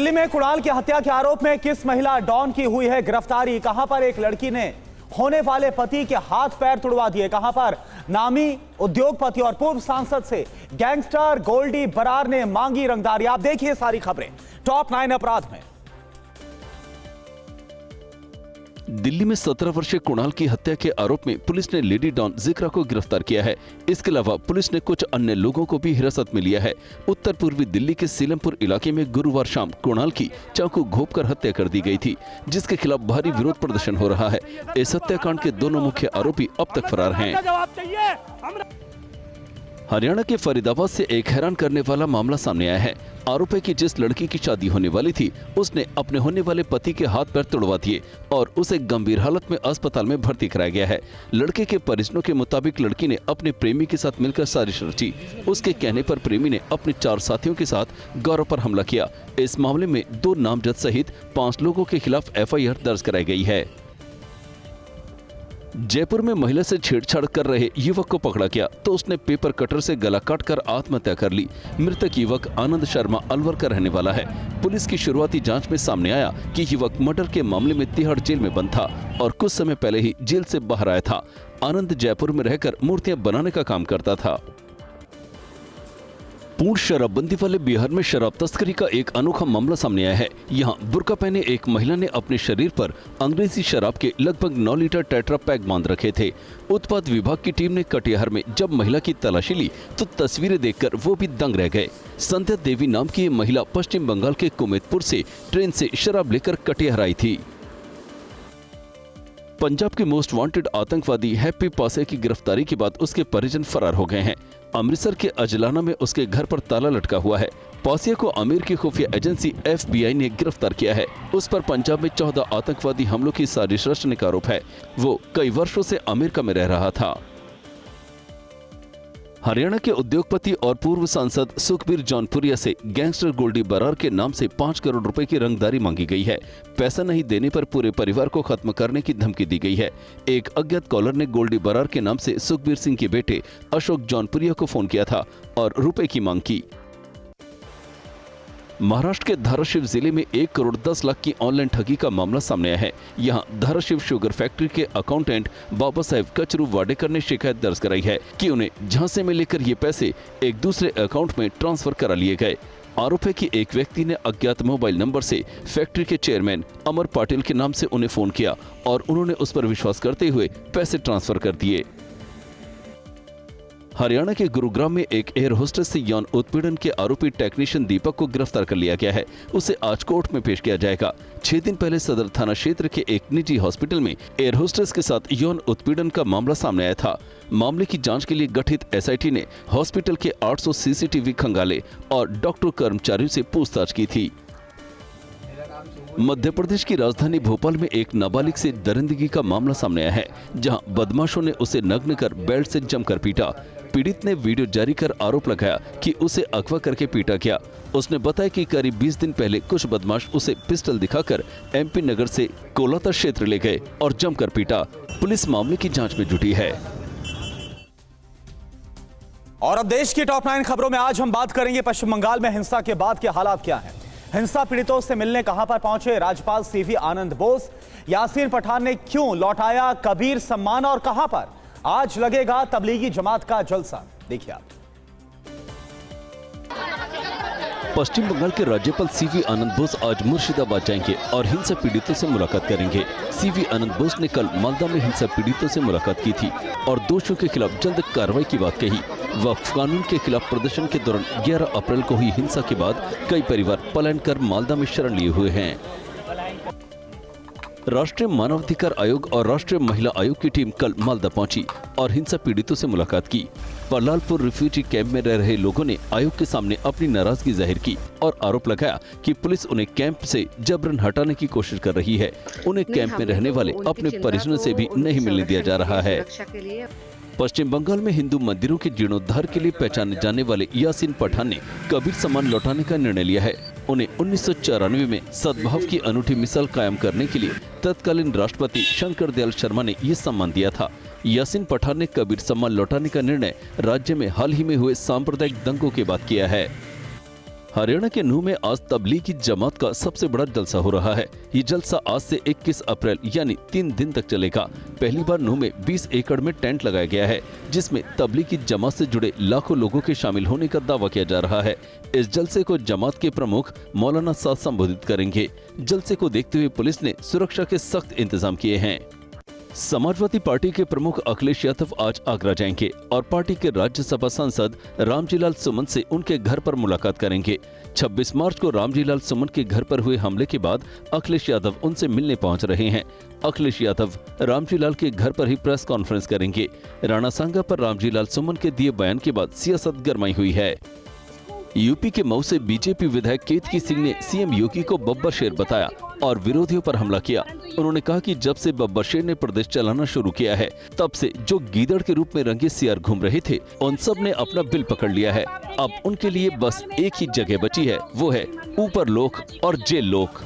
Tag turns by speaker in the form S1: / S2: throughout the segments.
S1: दिल्ली में कुणाल की हत्या के आरोप में किस महिला डॉन की हुई है गिरफ्तारी? कहां पर एक लड़की ने होने वाले पति के हाथ पैर तुड़वा दिए? कहां पर नामी उद्योगपति और पूर्व सांसद से गैंगस्टर गोल्डी बरार ने मांगी रंगदारी? आप देखिए सारी खबरें टॉप 9 अपराध में।
S2: दिल्ली में 17 वर्षीय कुणाल की हत्या के आरोप में पुलिस ने लेडी डॉन जिक्रा को गिरफ्तार किया है। इसके अलावा पुलिस ने कुछ अन्य लोगों को भी हिरासत में लिया है। उत्तर पूर्वी दिल्ली के सीलमपुर इलाके में गुरुवार शाम कुणाल की चाकू घोंपकर हत्या कर दी गई थी, जिसके खिलाफ भारी विरोध प्रदर्शन हो रहा है। इस हत्याकांड के दोनों मुख्य आरोपी अब तक फरार हैं। हरियाणा के फरीदाबाद से एक हैरान करने वाला मामला सामने आया है। आरोप है कि जिस लड़की की शादी होने वाली थी, उसने अपने होने वाले पति के हाथ पैर तोड़वा दिए और उसे गंभीर हालत में अस्पताल में भर्ती कराया गया है। लड़के के परिजनों के मुताबिक लड़की ने अपने प्रेमी के साथ मिलकर साजिश रची। उसके कहने पर प्रेमी ने अपने 4 साथियों के साथ गौरव पर हमला किया। इस मामले में 2 नामजद सहित 5 लोगों के खिलाफ FIR दर्ज कराई गई है। जयपुर में महिला से छेड़छाड़ कर रहे युवक को पकड़ा गया तो उसने पेपर कटर से गला काटकर आत्महत्या कर ली। मृतक युवक आनंद शर्मा अलवर का रहने वाला है। पुलिस की शुरुआती जांच में सामने आया कि युवक मर्डर के मामले में तिहाड़ जेल में बंद था और कुछ समय पहले ही जेल से बाहर आया था। आनंद जयपुर में रहकर मूर्तियां बनाने का काम करता था। पूर्ण शराबबंदी वाले बिहार में शराब तस्करी का एक अनोखा मामला सामने आया है। यहाँ बुर्का पहने एक महिला ने अपने शरीर पर अंग्रेजी शराब के लगभग 9 लीटर टेट्रा पैक बांध रखे थे। उत्पाद विभाग की टीम ने कटिहार में जब महिला की तलाशी ली तो तस्वीरें देखकर वो भी दंग रह गए। संध्या देवी नाम की ये महिला पश्चिम बंगाल के कुमेदपुर से ट्रेन से शराब लेकर कटिहार आई थी। पंजाब के मोस्ट वांटेड आतंकवादी हैप्पी पासे की गिरफ्तारी के बाद उसके परिजन फरार हो गए हैं। अमृतसर के अजलाना में उसके घर पर ताला लटका हुआ है। पासिया को अमेरिकी की खुफिया एजेंसी FBI ने गिरफ्तार किया है। उस पर पंजाब में 14 आतंकवादी हमलों की साजिश रचने का आरोप है। वो कई वर्षों से अमेरिका में रह रहा था। हरियाणा के उद्योगपति और पूर्व सांसद सुखबीर जौनपुरिया से गैंगस्टर गोल्डी बरार के नाम से 5 करोड़ रुपए की रंगदारी मांगी गई है। पैसा नहीं देने पर पूरे परिवार को खत्म करने की धमकी दी गई है। एक अज्ञात कॉलर ने गोल्डी बरार के नाम से सुखबीर सिंह के बेटे अशोक जौनपुरिया को फोन किया था और रुपए की मांग की। महाराष्ट्र के धाराशिव जिले में 1 करोड़ 10 लाख की ऑनलाइन ठगी का मामला सामने आया है। यहां धाराशिव शुगर फैक्ट्री के अकाउंटेंट बाबा साहेब कचरू वाडेकर ने शिकायत दर्ज कराई है कि उन्हें झांसे में लेकर ये पैसे एक दूसरे अकाउंट में ट्रांसफर करा लिए गए। आरोप है कि एक व्यक्ति ने अज्ञात मोबाइल नंबर से फैक्ट्री के चेयरमैन अमर पाटिल के नाम से उन्हें फोन किया और उन्होंने उस पर विश्वास करते हुए पैसे ट्रांसफर कर दिए। हरियाणा के गुरुग्राम में एक एयर होस्टेस से यौन उत्पीड़न के आरोपी टेक्नीशियन दीपक को गिरफ्तार कर लिया गया है। उसे आज कोर्ट में पेश किया जाएगा। 6 दिन पहले सदर थाना क्षेत्र के एक निजी हॉस्पिटल में एयर होस्टेस के साथ यौन उत्पीड़न का मामला सामने आया था। मामले की जांच के लिए गठित SIT ने हॉस्पिटल के 800 CCTV खंगाले और डॉक्टर कर्मचारियों से पूछताछ की थी। मध्य प्रदेश की राजधानी भोपाल में एक नाबालिग से दरिंदगी का मामला सामने आया है, जहां बदमाशों ने उसे नग्न कर बेल्ट से जमकर पीटा। पीड़ित ने वीडियो जारी कर आरोप लगाया कि उसे अगवा करके पीटा गया। उसने बताया कि करीब 20 दिन पहले कुछ बदमाश उसे पिस्टल दिखाकर MP नगर से कोलाता क्षेत्र ले गए और जमकर पीटा। पुलिस मामले की जांच में जुटी है।
S1: और अब देश की टॉप 9 खबरों में आज हम बात करेंगे पश्चिम बंगाल में हिंसा के बाद के हालात क्या हैं। हिंसा पीड़ितों से मिलने कहां पर पहुंचे राज्यपाल CV आनंद बोस? यासीन पठान ने क्यों लौटाया कबीर सम्मान और कहां पर आज लगेगा तबलीगी जमात का जलसा? देखिए आप।
S2: पश्चिम बंगाल के राज्यपाल CV आनंद बोस आज मुर्शिदाबाद जाएंगे और हिंसा पीड़ितों से मुलाकात करेंगे। CV आनंद बोस ने कल मालदा में हिंसा पीड़ितों से मुलाकात की थी और दोषियों के खिलाफ जल्द कार्रवाई की बात कही। वक्फ कानून के खिलाफ प्रदर्शन के दौरान 11 अप्रैल को हुई हिंसा के बाद कई परिवार पलायन कर मालदा में शरण लिए हुए हैं। राष्ट्रीय मानवाधिकार आयोग और राष्ट्रीय महिला आयोग की टीम कल मालदा पहुंची और हिंसा पीड़ितों से मुलाकात की। पलालपुर रिफ्यूजी कैंप में रह रहे लोगों ने आयोग के सामने अपनी नाराजगी जाहिर की और आरोप लगाया कि पुलिस उन्हें कैंप से जबरन हटाने की कोशिश कर रही है। उन्हें कैंप में रहने वाले अपने परिजनों से भी नहीं मिलने दिया जा रहा है। पश्चिम बंगाल में हिंदू मंदिरों के जीर्णोद्धार के लिए पहचाने जाने वाले यासीन पठान ने कबीर सम्मान लौटाने का निर्णय लिया है। उन्हें 1994 में सद्भाव की अनूठी मिसाल कायम करने के लिए तत्कालीन राष्ट्रपति शंकर दयाल शर्मा ने ये सम्मान दिया था। यासीन पठान ने कबीर सम्मान लौटाने का निर्णय राज्य में हाल ही में हुए सांप्रदायिक दंगों के बाद किया है। हरियाणा के नूह में आज तबलीगी जमात का सबसे बड़ा जलसा हो रहा है। ये जलसा आज से 21 अप्रैल यानी 3 दिन तक चलेगा। पहली बार नूह में 20 एकड़ में टेंट लगाया गया है, जिसमें तबलीगी जमात से जुड़े लाखों लोगों के शामिल होने का दावा किया जा रहा है। इस जलसे को जमात के प्रमुख मौलाना साद संबोधित करेंगे। जलसे को देखते हुए पुलिस ने सुरक्षा के सख्त इंतजाम किए हैं। समाजवादी पार्टी के प्रमुख अखिलेश यादव आज आगरा जाएंगे और पार्टी के राज्यसभा सांसद रामजीलाल सुमन से उनके घर पर मुलाकात करेंगे। 26 मार्च को रामजीलाल सुमन के घर पर हुए हमले के बाद अखिलेश यादव उनसे मिलने पहुंच रहे हैं। अखिलेश यादव रामजीलाल के घर पर ही प्रेस कॉन्फ्रेंस करेंगे। राणा सांगा पर रामजीलाल सुमन के दिए बयान के बाद सियासत गरमाई हुई है। यूपी के मऊ से बीजेपी विधायक केतकी सिंह ने सीएम योगी को बब्बर शेर बताया और विरोधियों पर हमला किया। उन्होंने कहा कि जब से बब्बर शेर ने प्रदेश चलाना शुरू किया है, तब से जो गीदड़ के रूप में रंगे सियार घूम रहे थे, उन सब ने अपना बिल पकड़ लिया है। अब उनके लिए बस एक ही जगह बची है, वो है ऊपर लोक और जेल लोक।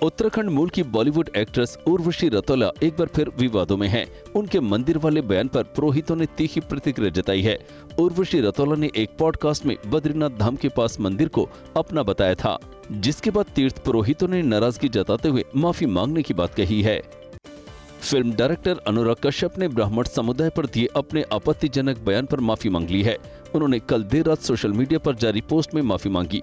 S2: उत्तराखंड मूल की बॉलीवुड एक्ट्रेस उर्वशी रतौला एक बार फिर विवादों में हैं। उनके मंदिर वाले बयान पर पुरोहितों ने तीखी प्रतिक्रिया जताई है। उर्वशी रतौला ने एक पॉडकास्ट में बद्रीनाथ धाम के पास मंदिर को अपना बताया था, जिसके बाद तीर्थ पुरोहितों ने नाराजगी जताते हुए माफी मांगने की बात कही है। फिल्म डायरेक्टर अनुराग कश्यप ने ब्राह्मण समुदाय पर दिए अपने आपत्तिजनक बयान पर माफी मांग ली है। उन्होंने कल देर रात सोशल मीडिया पर जारी पोस्ट में माफी मांगी।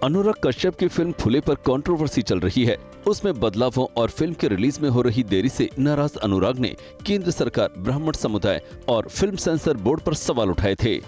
S2: अनुराग कश्यप की फिल्म फूले पर कंट्रोवर्सी चल रही है। उसमें बदलावों और फिल्म के रिलीज में हो रही देरी से नाराज अनुराग ने केंद्र सरकार, ब्राह्मण समुदाय और फिल्म सेंसर बोर्ड पर सवाल उठाए थे।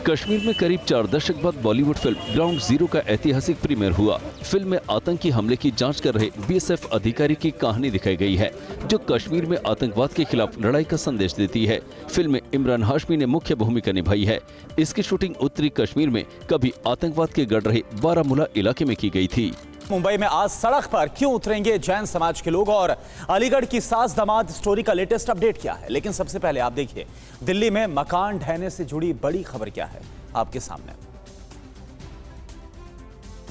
S2: कश्मीर में करीब 4 दशक बाद बॉलीवुड फिल्म ग्राउंड जीरो का ऐतिहासिक प्रीमियर हुआ। फिल्म में आतंकी हमले की जांच कर रहे बीएसएफ अधिकारी की कहानी दिखाई गई है, जो कश्मीर में आतंकवाद के खिलाफ लड़ाई का संदेश देती है। फिल्म में इमरान हाशमी ने मुख्य भूमिका निभाई है। इसकी शूटिंग उत्तरी कश्मीर में कभी आतंकवाद के गढ़ रहे बारामूला इलाके में की गई थी।
S1: मुंबई में आज सड़क पर क्यों उतरेंगे जैन समाज के लोग और अलीगढ़ की सास दामाद स्टोरी का लेटेस्ट अपडेट क्या है। लेकिन सबसे पहले आप देखिए दिल्ली में मकान ढहने से जुड़ी बड़ी खबर क्या है आपके सामने।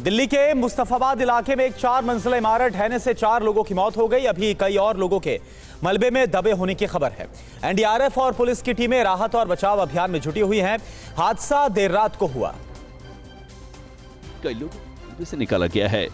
S1: दिल्ली के मुस्तफाबाद इलाके में एक 4 मंजिला इमारत ढहने से 4 लोगों की मौत हो गई। अभी कई और लोगों के मलबे में दबे होने की खबर है। एनडीआरएफ और पुलिस की टीमें राहत और बचाव अभियान में जुटी हुई हैं। हादसा देर रात को हुआ।
S2: कई लोगों से निकाला गया है।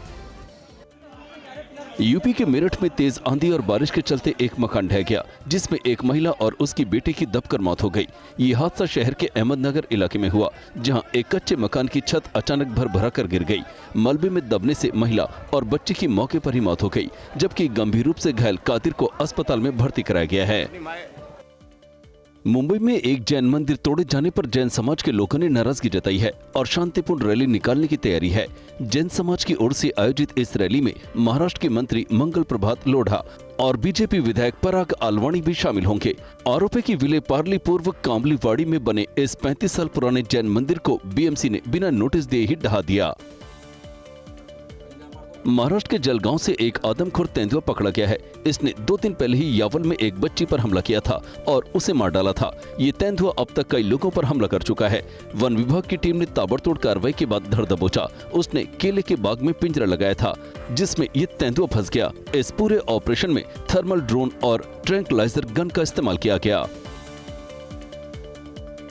S2: यूपी के मेरठ में तेज आंधी और बारिश के चलते एक मकान ढह गया, जिसमें एक महिला और उसकी बेटी की दबकर मौत हो गई। ये हादसा शहर के अहमदनगर इलाके में हुआ, जहां एक कच्चे मकान की छत अचानक भर कर गिर गई। मलबे में दबने से महिला और बच्चे की मौके पर ही मौत हो गई, जबकि गंभीर रूप से घायल कादिर को अस्पताल में भर्ती कराया गया है। मुंबई में एक जैन मंदिर तोड़े जाने पर जैन समाज के लोगों ने नाराजगी जताई है और शांतिपूर्ण रैली निकालने की तैयारी है। जैन समाज की ओर से आयोजित इस रैली में महाराष्ट्र के मंत्री मंगल प्रभात लोढ़ा और बीजेपी विधायक पराग आलवाणी भी शामिल होंगे। आरोप है कि विले पार्ली पूर्व कांबलीवाड़ी में बने इस 35 साल पुराने जैन मंदिर को बीएमसी ने बिना नोटिस दिए ही ढहा दिया। महाराष्ट्र के जलगांव से एक आदमखोर तेंदुआ पकड़ा गया है। इसने 2 दिन पहले ही यावल में एक बच्ची पर हमला किया था और उसे मार डाला था। ये तेंदुआ अब तक कई लोगों पर हमला कर चुका है। वन विभाग की टीम ने ताबड़तोड़ कार्रवाई के बाद धर दबोचा। उसने केले के बाग में पिंजरा लगाया था, जिसमें ये तेंदुआ फंस गया। इस पूरे ऑपरेशन में थर्मल ड्रोन और ट्रैंक्विलाइजर गन का इस्तेमाल किया गया।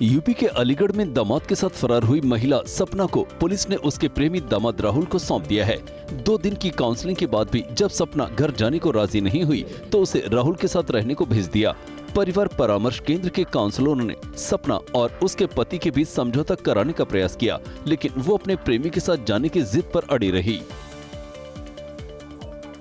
S2: यूपी के अलीगढ़ में दामाद के साथ फरार हुई महिला सपना को पुलिस ने उसके प्रेमी दामाद राहुल को सौंप दिया है। 2 दिन की काउंसलिंग के बाद भी जब सपना घर जाने को राजी नहीं हुई, तो उसे राहुल के साथ रहने को भेज दिया। परिवार परामर्श केंद्र के काउंसलरों ने सपना और उसके पति के बीच समझौता कराने का प्रयास किया, लेकिन वो अपने प्रेमी के साथ जाने की जिद पर अड़ी रही।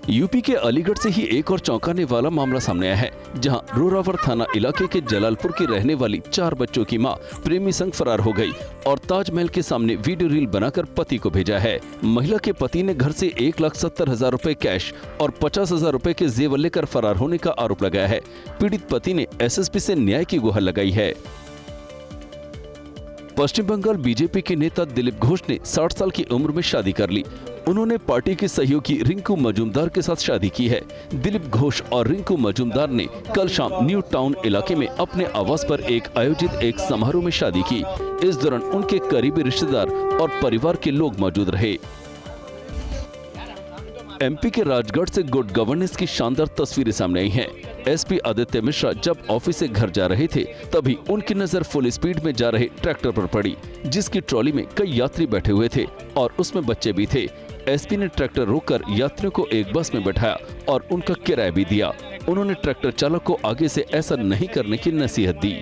S2: यूपी के अलीगढ़ से ही एक और चौंकाने वाला मामला सामने आया है, जहां रोरावर थाना इलाके के जलालपुर की रहने वाली 4 बच्चों की मां प्रेमी संग फरार हो गई और ताजमहल के सामने वीडियो रील बनाकर पति को भेजा है। महिला के पति ने घर से 1,70,000 रुपए कैश और 50,000 रुपए के जेवर लेकर फरार होने का आरोप लगाया है। पीड़ित पति ने एसएसपी से न्याय की गुहार लगाई है। पश्चिम बंगाल बीजेपी के नेता दिलीप घोष ने 60 साल की उम्र में शादी कर ली। उन्होंने पार्टी के सहयोगी रिंकू मजूमदार के साथ शादी की है। दिलीप घोष और रिंकू मजूमदार ने कल शाम न्यू टाउन इलाके में अपने आवास पर आयोजित एक समारोह में शादी की। इस दौरान उनके करीबी रिश्तेदार और परिवार के लोग मौजूद रहे। एमपी के राजगढ़ से गुड गवर्नेंस की शानदार तस्वीरें सामने आई हैं। एसपी आदित्य मिश्रा जब ऑफिस से घर जा रहे थे तभी उनकी नजर फुल स्पीड में जा रहे ट्रैक्टर पर पड़ी, जिसकी ट्रॉली में कई यात्री बैठे हुए थे और उसमें बच्चे भी थे। एसपी ने ट्रैक्टर रोककर यात्रियों को एक बस में बैठाया और उनका किराया भी दिया। उन्होंने ट्रैक्टर चालक को आगे से ऐसा नहीं करने की नसीहत दी।